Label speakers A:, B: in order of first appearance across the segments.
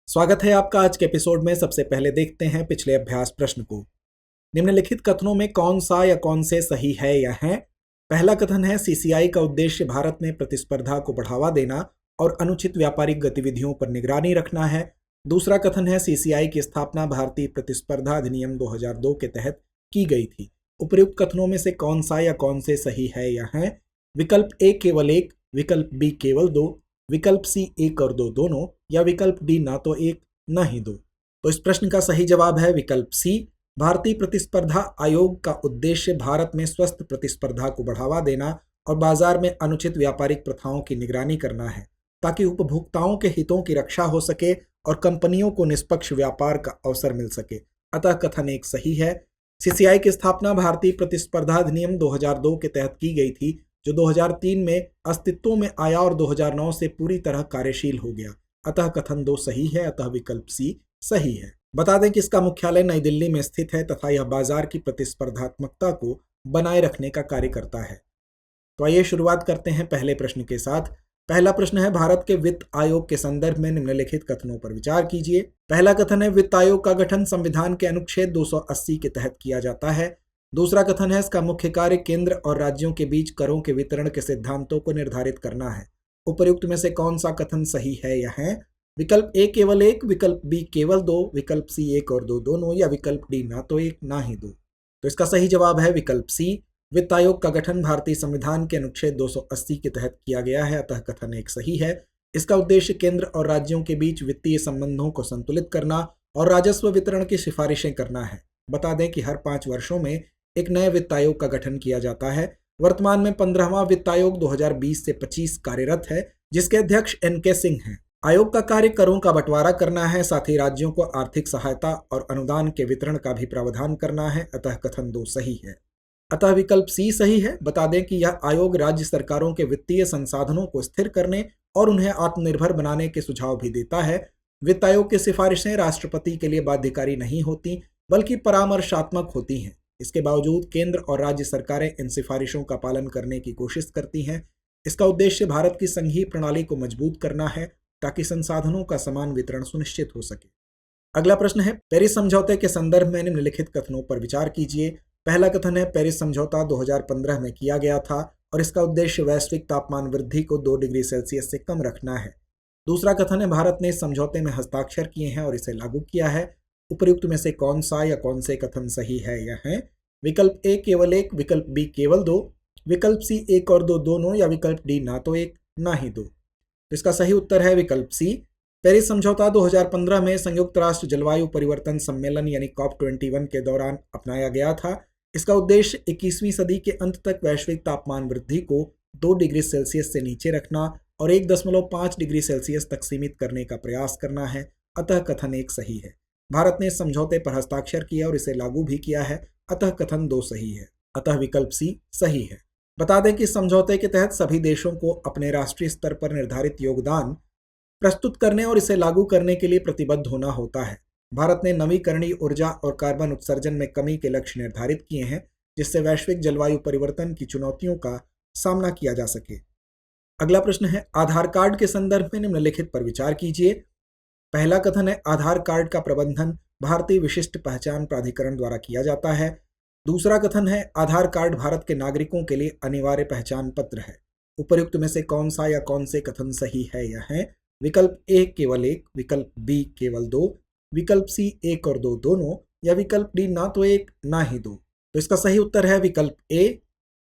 A: स्वागत है आपका आज के एपिसोड में। सबसे पहले देखते हैं पिछले अभ्यास प्रश्न को। निम्नलिखित कथनों में कौन सा या कौन से सही है या हैं? पहला कथन है सीसीआई का उद्देश्य भारत में प्रतिस्पर्धा को बढ़ावा देना और अनुचित व्यापारिक गतिविधियों पर निगरानी रखना है। दूसरा कथन है सीसीआई की स्थापना भारतीय प्रतिस्पर्धा अधिनियम 2002 के तहत की गई थी। उपर्युक्त कथनों में से कौन सा या कौन से सही है या हैं? विकल्प ए केवल एक, विकल्प बी केवल दो, विकल्प सी एक और दो दोनों, या विकल्प डी ना तो एक ना ही दो। तो इस प्रश्न का सही जवाब है विकल्प सी। भारतीय प्रतिस्पर्धा आयोग का उद्देश्य भारत में स्वस्थ प्रतिस्पर्धा को बढ़ावा देना और बाजार में अनुचित व्यापारिक प्रथाओं की निगरानी करना है, ताकि उपभोक्ताओं के हितों की रक्षा हो सके और कंपनियों को निष्पक्ष व्यापार का अवसर मिल सके। अतः कथन एक सही है। सीसीआई की स्थापना भारतीय प्रतिस्पर्धा अधिनियम 2002 के तहत की गई थी, जो 2003 में अस्तित्व में आया और 2009 से पूरी तरह कार्यशील हो गया। अतः कथन दो सही है, अतः विकल्प सी सही है। बता दें कि इसका मुख्यालय नई दिल्ली में स्थित है तथा यह बाजार की प्रतिस्पर्धात्मकता को बनाए रखने का कार्य करता है। तो आइए शुरुआत करते हैं पहले प्रश्न के साथ। पहला प्रश्न है भारत के वित्त आयोग के संदर्भ में निम्नलिखित कथनों पर विचार कीजिए। पहला कथन है वित्त आयोग का गठन संविधान के अनुच्छेद 280 के तहत किया जाता है। दूसरा कथन है इसका मुख्य कार्य केंद्र और राज्यों के बीच करों के वितरण के सिद्धांतों को निर्धारित करना है। उपर्युक्त में से कौन सा कथन सही है या है? विकल्प ए केवल एक, विकल्प बी केवल दो, विकल्प सी एक और दो दोनों, या विकल्प डी ना तो एक ना ही दो। तो इसका सही जवाब है विकल्प सी। वित्त आयोग का गठन भारतीय संविधान के अनुच्छेद 280 के तहत किया गया है, अतः कथन एक सही है। इसका उद्देश्य केंद्र और राज्यों के बीच वित्तीय संबंधों को संतुलित करना और राजस्व वितरण की सिफारिशें करना है। बता दें कि हर 5 वर्षों में एक नए वित्त आयोग का गठन किया जाता है। वर्तमान में 15वां वित्त आयोग 2020 से 25 कार्यरत है, जिसके अध्यक्ष एन.के. सिंह हैं। आयोग का कार्य करों का बंटवारा करना है, साथ ही राज्यों को आर्थिक सहायता और अनुदान के वितरण का भी प्रावधान करना है, अतः कथन दो सही है। अतः विकल्प सी सही है। बता दें कि यह आयोग राज्य सरकारों के वित्तीय संसाधनों को स्थिर करने और उन्हें आत्मनिर्भर बनाने के सुझाव भी देता है। वित्त आयोग की सिफारिशें राष्ट्रपति के लिए बाध्यकारी नहीं होती, बल्कि परामर्शात्मक होती हैं। इसके बावजूद केंद्र और राज्य सरकारें इन सिफारिशों का पालन करने की कोशिश करती हैं। इसका उद्देश्य भारत की संघीय प्रणाली को मजबूत करना है, ताकि संसाधनों का समान वितरण सुनिश्चित हो सके। अगला प्रश्न है पेरिस समझौते के संदर्भ में निम्नलिखित कथनों पर विचार कीजिए। पहला कथन है पेरिस समझौता 2015 में किया गया था और इसका उद्देश्य वैश्विक तापमान वृद्धि को 2 डिग्री सेल्सियस से कम रखना है। दूसरा कथन है भारत ने इस समझौते में हस्ताक्षर किए हैं और इसे लागू किया है। उपर्युक्त में से कौन सा या कौन से कथन सही है या है? विकल्प ए केवल एक, विकल्प बी केवल दो, विकल्प सी एक और दो दोनों, या विकल्प डी ना तो एक ना ही दो। तो इसका सही उत्तर है विकल्प सी। पेरिस समझौता 2015 में संयुक्त राष्ट्र जलवायु परिवर्तन सम्मेलन यानी COP21 के दौरान अपनाया गया था। इसका उद्देश्य 21वीं सदी के अंत तक वैश्विक तापमान वृद्धि को 2 डिग्री सेल्सियस से नीचे रखना और 1.5 डिग्री सेल्सियस तक सीमित करने का प्रयास करना है, अतः कथन एक सही है। भारत ने इस समझौते पर हस्ताक्षर किया और इसे लागू भी किया है, अतः कथन दो सही है, अतः विकल्प सी सही है। बता दें कि इस समझौते के तहत सभी देशों को अपने राष्ट्रीय स्तर पर निर्धारित योगदान प्रस्तुत करने और इसे लागू करने के लिए प्रतिबद्ध होना होता है। भारत ने नवीकरणीय ऊर्जा और कार्बन उत्सर्जन में कमी के लक्ष्य निर्धारित किए हैं, जिससे वैश्विक जलवायु परिवर्तन की चुनौतियों का सामना किया जा सके। अगला प्रश्न है आधार कार्ड के संदर्भ में निम्नलिखित पर विचार कीजिए। पहला कथन है आधार कार्ड का प्रबंधन भारतीय विशिष्ट पहचान प्राधिकरण द्वारा किया जाता है। दूसरा कथन है आधार कार्ड भारत के नागरिकों के लिए अनिवार्य पहचान पत्र है। उपर्युक्त में से कौन सा या कौन से कथन सही है या है? विकल्प ए केवल एक, विकल्प बी केवल दो, विकल्प सी एक और दो दोनों, या विकल्प डी ना तो एक ना ही दो। तो इसका सही उत्तर है विकल्प ए।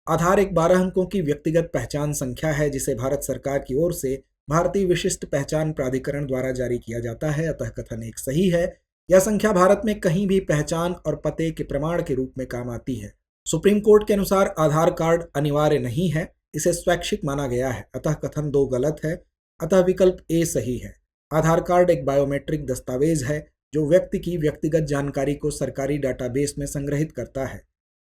A: आधार एक 12 अंकों की व्यक्तिगत पहचान संख्या है, जिसे भारत सरकार की ओर से भारतीय विशिष्ट पहचान प्राधिकरण द्वारा जारी किया जाता है, अतः कथन एक सही है। यह संख्या भारत में कहीं भी पहचान और पते के प्रमाण के रूप में काम आती है। सुप्रीम कोर्ट के अनुसार आधार कार्ड अनिवार्य नहीं है, इसे स्वैच्छिक माना गया है, अतः कथन दो गलत है, अतः विकल्प ए सही है। आधार कार्ड एक बायोमेट्रिक दस्तावेज है जो व्यक्ति की व्यक्तिगत जानकारी को सरकारी डाटाबेस में संग्रहित करता है।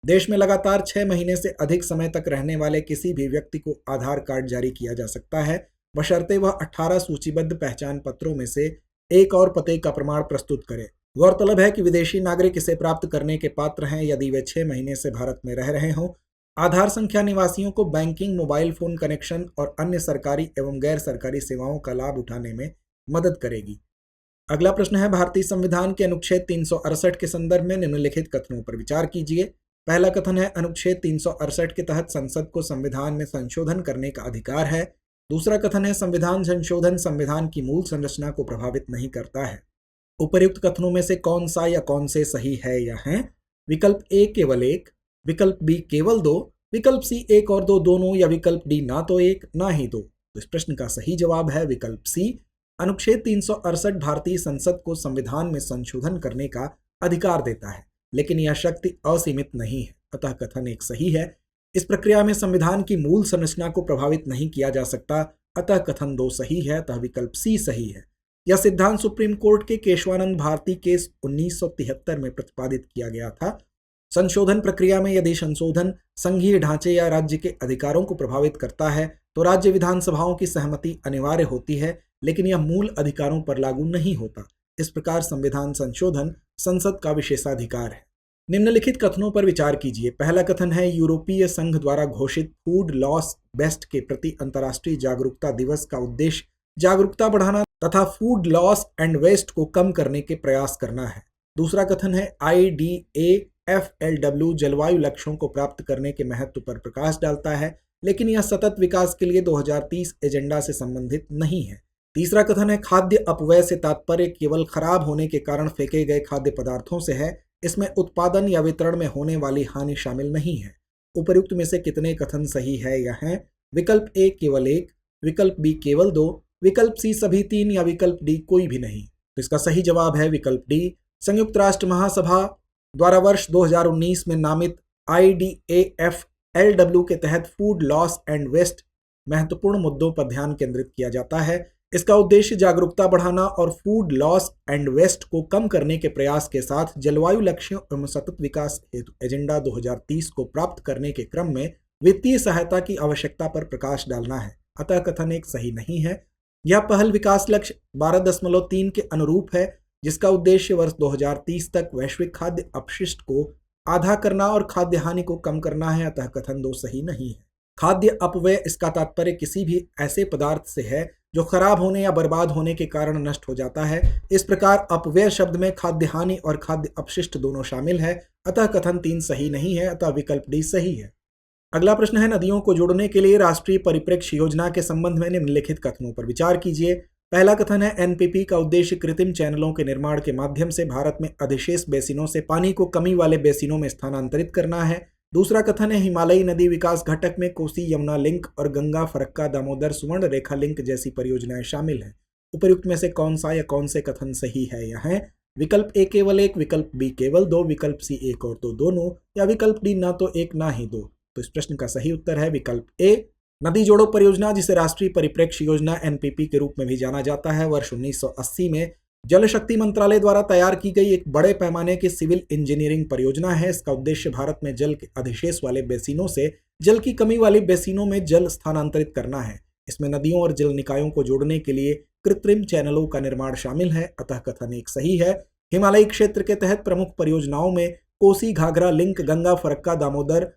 A: देश में लगातार 6 महीने से अधिक समय तक रहने वाले किसी भी व्यक्ति को आधार कार्ड जारी किया जा सकता है, बशर्ते वह 18 सूचीबद्ध पहचान पत्रों में से एक और पते का प्रमाण प्रस्तुत करे। गौरतलब है कि विदेशी नागरिक इसे प्राप्त करने के पात्र हैं यदि वे 6 महीने से भारत में रह रहे हों। आधार संख्या निवासियों को बैंकिंग, मोबाइल फोन कनेक्शन और अन्य सरकारी एवं गैर सरकारी सेवाओं का लाभ उठाने में मदद करेगी। अगला प्रश्न है भारतीय संविधान के अनुच्छेद 368 के संदर्भ में निम्नलिखित कथनों पर विचार कीजिए। पहला कथन है अनुच्छेद 368 के तहत संसद को संविधान में संशोधन करने का अधिकार है। दूसरा कथन है संविधान संशोधन संविधान की मूल संरचना को प्रभावित नहीं करता है। उपर्युक्त कथनों में से कौन सा या कौन से सही है या हैं? विकल्प ए केवल एक, विकल्प बी केवल दो, विकल्प सी एक और दो दोनों, या विकल्प डी ना तो एक ना ही दो। तो इस प्रश्न का सही जवाब है विकल्प सी। अनुच्छेद 368 भारतीय संसद को संविधान में संशोधन करने का अधिकार देता है, लेकिन यह शक्ति असीमित नहीं है, अतः कथन एक सही है। इस प्रक्रिया में संविधान की मूल संरचना को प्रभावित नहीं किया जा सकता, अतः कथन दो सही है, अतः विकल्प सी सही है। यह सिद्धांत सुप्रीम कोर्ट के केशवानंद भारती केस 1973 में प्रतिपादित किया गया था। संशोधन प्रक्रिया में यदि संशोधन संघीय ढांचे या राज्य के अधिकारों को प्रभावित करता है तो राज्य विधानसभाओं की सहमति अनिवार्य होती है, लेकिन यह मूल अधिकारों पर लागू नहीं होता। इस प्रकार संविधान संशोधन संसद का विशेषाधिकार है। निम्नलिखित कथनों पर विचार कीजिए। पहला कथन है यूरोपीय संघ द्वारा घोषित फूड लॉस बेस्ट के प्रति अंतर्राष्ट्रीय जागरूकता दिवस का उद्देश्य जागरूकता बढ़ाना तथा फूड लॉस एंड वेस्ट को कम करने के प्रयास करना है। दूसरा कथन है IDAFLW जलवायु लक्ष्यों को प्राप्त करने के महत्व पर प्रकाश डालता है, लेकिन यह सतत विकास के लिए 2030 एजेंडा से संबंधित नहीं है। तीसरा कथन है खाद्य अपव्यय से तात्पर्य केवल खराब होने के कारण फेंके गए खाद्य पदार्थों से है, इसमें उत्पादन या वितरण में होने वाली हानि शामिल नहीं है। उपर्युक्त में से कितने कथन सही है या हैं? विकल्प ए केवल एक, विकल्प बी केवल दो, विकल्प सी सभी तीन, या विकल्प डी कोई भी नहीं। तो इसका सही जवाब है विकल्प डी। संयुक्त राष्ट्र महासभा द्वारा वर्ष 2019 में नामित IDAFLW के तहत फूड लॉस एंड वेस्ट महत्वपूर्ण मुद्दों पर ध्यान केंद्रित किया जाता है। इसका उद्देश्य जागरूकता बढ़ाना और फूड लॉस एंड वेस्ट को कम करने के प्रयास के साथ जलवायु लक्ष्यों एवं सतत विकास हेतु एजेंडा 2030 को प्राप्त करने के क्रम में वित्तीय सहायता की आवश्यकता पर प्रकाश डालना है, अतः कथन एक सही नहीं है। यह पहल विकास लक्ष्य 12.3 के अनुरूप है, जिसका उद्देश्य वर्ष 2030 तक वैश्विक खाद्य अपशिष्ट को आधा करना और खाद्य हानि को कम करना है, अतः कथन दो सही नहीं है। खाद्य अपव्यय इसका तात्पर्य किसी भी ऐसे पदार्थ से है जो खराब होने या बर्बाद होने के कारण नष्ट हो जाता है। इस प्रकार अपव्यय शब्द में खाद्य हानि और खाद्य अपशिष्ट दोनों शामिल है, अतः कथन 3 सही नहीं है, अतः विकल्प डी सही है। अगला प्रश्न है नदियों को जोड़ने के लिए राष्ट्रीय परिप्रेक्ष्य योजना के संबंध में निम्नलिखित कथनों पर विचार कीजिए। पहला कथन है NPP का उद्देश्य कृत्रिम चैनलों के निर्माण के माध्यम से भारत में अधिशेष बेसिनों से पानी को कमी वाले बेसिनों में स्थानांतरित करना है। दूसरा कथन है हिमालयी नदी विकास घटक में कोसी यमुना लिंक और गंगा फरक्का दामोदर सुवर्ण रेखा लिंक जैसी परियोजनाएं शामिल हैं। उपर्युक्त में से कौन सा या कौन से कथन सही है या हैं? विकल्प ए केवल एक, विकल्प बी केवल दो, विकल्प सी एक और दो दोनों, या विकल्प डी ना तो एक ना ही दो। तो इस प्रश्न का सही उत्तर है विकल्प ए। नदी जोड़ो परियोजना, जिसे राष्ट्रीय परिप्रेक्ष्य योजना NPP के रूप में भी जाना जाता है, वर्ष 1980 में जल शक्ति मंत्रालय द्वारा तैयार की गई एक बड़े पैमाने की सिविल इंजीनियरिंग परियोजना है। इसका उद्देश्य भारत में जल के अधिशेष वाले बेसिनों से जल की कमी वाली बेसिनों में जल स्थानांतरित करना है। इसमें नदियों और जल निकायों को जोड़ने के लिए कृत्रिम चैनलों का निर्माण शामिल है, अतः कथन एक सही है। हिमालयी क्षेत्र के तहत प्रमुख परियोजनाओं में Kosi Ghaghara link, Ganga Farakka Damodar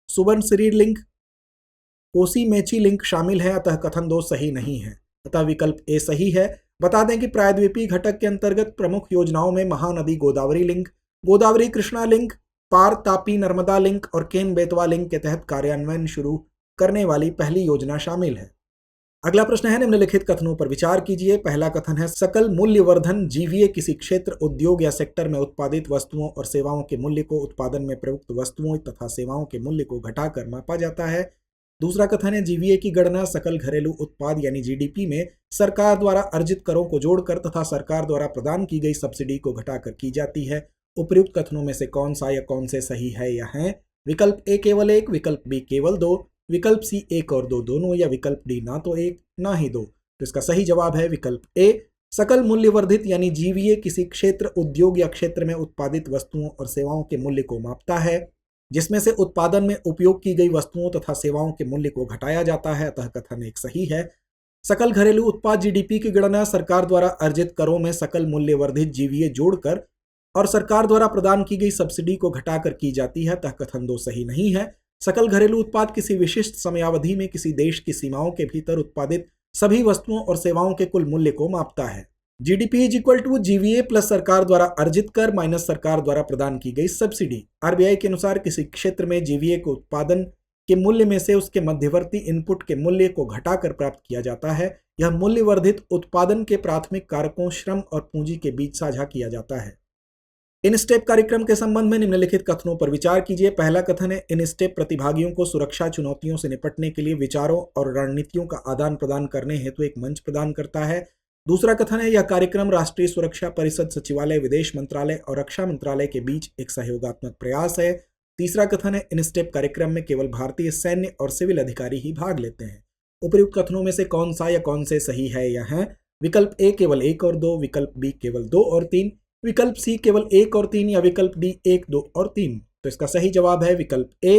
A: Subansiri link, Kosi Mechi link शामिल है, अतः कथन दो सही नहीं है, अतः विकल्प ए सही है। बता दें कि प्रायद्वीपीय घटक के अंतर्गत प्रमुख योजनाओं में महानदी गोदावरी लिंक, गोदावरी कृष्णा लिंक, पार तापी नर्मदा लिंक और केन बेतवा लिंक के तहत कार्यान्वयन शुरू करने वाली पहली योजना शामिल है। अगला प्रश्न है निम्नलिखित कथनों पर विचार कीजिए। पहला कथन है सकल मूल्यवर्धन जीवीए किसी क्षेत्र, उद्योग या सेक्टर में उत्पादित वस्तुओं और सेवाओं के मूल्य को उत्पादन में प्रयुक्त वस्तुओं तथा सेवाओं के मूल्य को घटाकर मापा जाता है। दूसरा कथन है जीवीए की गणना सकल घरेलू उत्पाद यानी GDP में सरकार द्वारा अर्जित करों को जोड़कर तथा सरकार द्वारा प्रदान की गई सब्सिडी को घटाकर की जाती है। उपर्युक्त कथनों में से कौन सा या कौन से सही है या हैं? विकल्प ए केवल एक, विकल्प बी केवल दो, विकल्प सी एक और दो दोनों, या विकल्प डी ना तो एक ना ही दो। तो इसका सही जवाब है विकल्प ए। सकल मूल्यवर्धित यानी जीवीए किसी क्षेत्र, उद्योग या क्षेत्र में उत्पादित वस्तुओं और सेवाओं के मूल्य को मापता है, जिसमें से उत्पादन में उपयोग की गई वस्तुओं तथा सेवाओं के मूल्य को घटाया जाता है, अतः कथन एक सही है। सकल घरेलू उत्पाद GDP की गणना सरकार द्वारा अर्जित करों में सकल मूल्यवर्धित जीवीए जोड़कर और सरकार द्वारा प्रदान की गई सब्सिडी को घटाकर की जाती है, अतः कथन दो सही नहीं है। सकल घरेलू उत्पाद किसी विशिष्ट समयावधि में किसी देश की सीमाओं के भीतर उत्पादित सभी वस्तुओं और सेवाओं के कुल मूल्य को मापता है। GDP is equal to GVA plus सरकार द्वारा अर्जित कर माइनस सरकार द्वारा प्रदान की गई सब्सिडी। आरबीआई के अनुसार किसी क्षेत्र में जीवीए को उत्पादन के मूल्य में से उसके मध्यवर्ती इनपुट के मूल्य को घटाकर प्राप्त किया जाता है। यह मूल्य वर्धित उत्पादन के प्राथमिक कारकों श्रम और पूंजी के बीच साझा किया जाता है। इन स्टेप कार्यक्रम के संबंध में निम्नलिखित कथनों पर विचार कीजिए। पहला कथन है, इन स्टेप प्रतिभागियों को सुरक्षा चुनौतियों से निपटने के लिए विचारों और रणनीतियों का आदान प्रदान करने हेतु एक मंच प्रदान करता है। दूसरा कथन है, यह कार्यक्रम राष्ट्रीय सुरक्षा परिषद, सचिवालय, विदेश मंत्रालय और रक्षा मंत्रालय के बीच एक सहयोगात्मक प्रयास है। तीसरा कथन है, इन स्टेप कार्यक्रम में केवल भारतीय सैन्य और सिविल अधिकारी ही भाग लेते हैं। उपर्युक्त कथनों में से कौन सा या कौन से सही है या हैं? विकल्प ए केवल 1 और 2, विकल्प बी केवल 2 और 3, विकल्प सी केवल 1 और 3 या विकल्प डी 1, 2 और 3। तो इसका सही जवाब है विकल्प ए।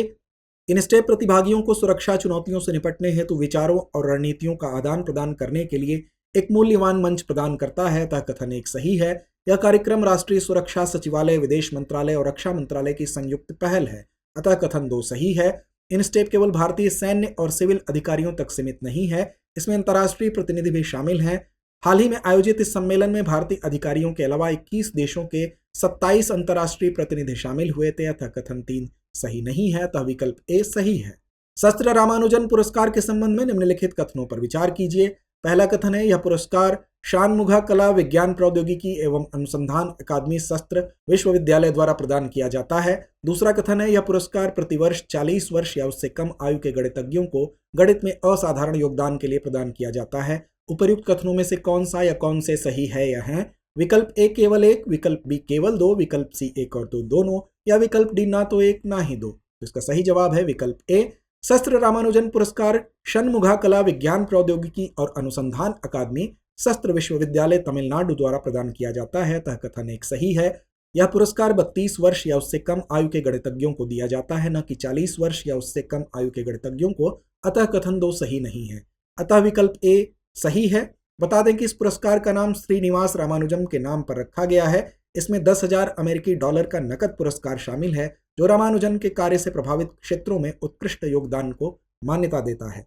A: इन स्टेप प्रतिभागियों को सुरक्षा चुनौतियों से निपटने हेतु विचारों और रणनीतियों का आदान प्रदान करने के लिए एक मूल्यवान मंच प्रदान करता है, अतः कथन 1 सही है। यह कार्यक्रम राष्ट्रीय सुरक्षा, सचिवालय, विदेश मंत्रालय और रक्षा मंत्रालय की संयुक्त पहल है, अतः कथन 2 सही है। इन स्टेप केवल भारतीय सैन्य और सिविल अधिकारियों तक सीमित नहीं है, इसमें अंतर्राष्ट्रीय प्रतिनिधि भी शामिल हैं। हाल ही में आयोजित इस सम्मेलन में भारतीय अधिकारियों के अलावा 21 देशों के 27 अंतर्राष्ट्रीय प्रतिनिधि शामिल हुए थे, अतः कथन 3 सही नहीं है, अतः विकल्प ए सही है। शस्त्र रामानुजन पुरस्कार के संबंध में निम्नलिखित कथनों पर विचार कीजिए। पहला कथन है, यह पुरस्कार शानमुगा कला, विज्ञान, प्रौद्योगिकी एवं अनुसंधान अकादमी शस्त्र विश्वविद्यालय द्वारा प्रदान किया जाता है। दूसरा कथन है, यह पुरस्कार प्रतिवर्ष 40 वर्ष या उससे कम आयु के गणितज्ञों को गणित में असाधारण योगदान के लिए प्रदान किया जाता है। उपर्युक्त कथनों में से कौन सा या कौन से सही है या हैं? विकल्प ए केवल 1, विकल्प बी केवल 2, विकल्प सी 1 और 2 दोनों, या विकल्प डी ना तो 1 ना ही 2। तो इसका सही जवाब है विकल्प ए। शस्त्र रामानुजन पुरस्कार षणमुगा कला, विज्ञान, प्रौद्योगिकी और अनुसंधान अकादमी शस्त्र विश्वविद्यालय तमिलनाडु द्वारा प्रदान किया जाता है, अतः कथन 1 सही है। यह पुरस्कार 32 वर्ष या उससे कम आयु के गणितज्ञों को दिया जाता है, न कि 40 वर्ष या उससे कम आयु के गणितज्ञों को, अतः कथन 2 सही नहीं है, अतः विकल्प ए सही है। बता दें कि इस पुरस्कार का नाम श्रीनिवास रामानुजम के नाम पर रखा गया है। इसमें 10,000 अमेरिकी डॉलर का नकद पुरस्कार शामिल है, जो रामानुजन के कार्य से प्रभावित क्षेत्रों में उत्कृष्ट योगदान को मान्यता देता है।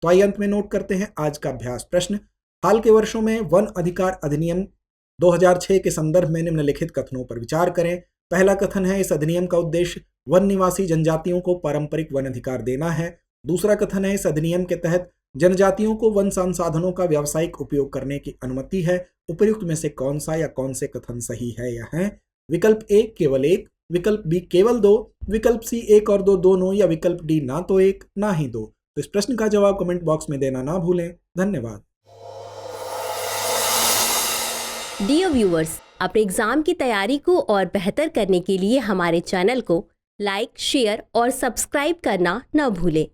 A: तो आइए अंत में नोट करते हैं आज का अभ्यास प्रश्न। हाल के वर्षों में वन अधिकार अधिनियम 2006 के संदर्भ में निम्नलिखित कथनों पर विचार करें। पहला कथन है, इस अधिनियम का उद्देश्य वन निवासी जनजातियों को पारंपरिक वन अधिकार देना है। दूसरा कथन है, इस अधिनियम के तहत जनजातियों को वन संसाधनों का व्यावसायिक उपयोग करने की अनुमति है। उपर्युक्त में से कौन सा या कौन से कथन सही है या हैं? विकल्प ए केवल 1, विकल्प बी केवल 2, विकल्प सी 1 और 2 दोनों, या विकल्प डी ना तो 1 ना ही 2। तो इस प्रश्न का जवाब कमेंट बॉक्स में देना ना भूलें। धन्यवाद।
B: डियर व्यूअर्स, अपने एग्जाम की तैयारी को और बेहतर करने के लिए हमारे चैनल को लाइक, शेयर और सब्सक्राइब करना न भूलें।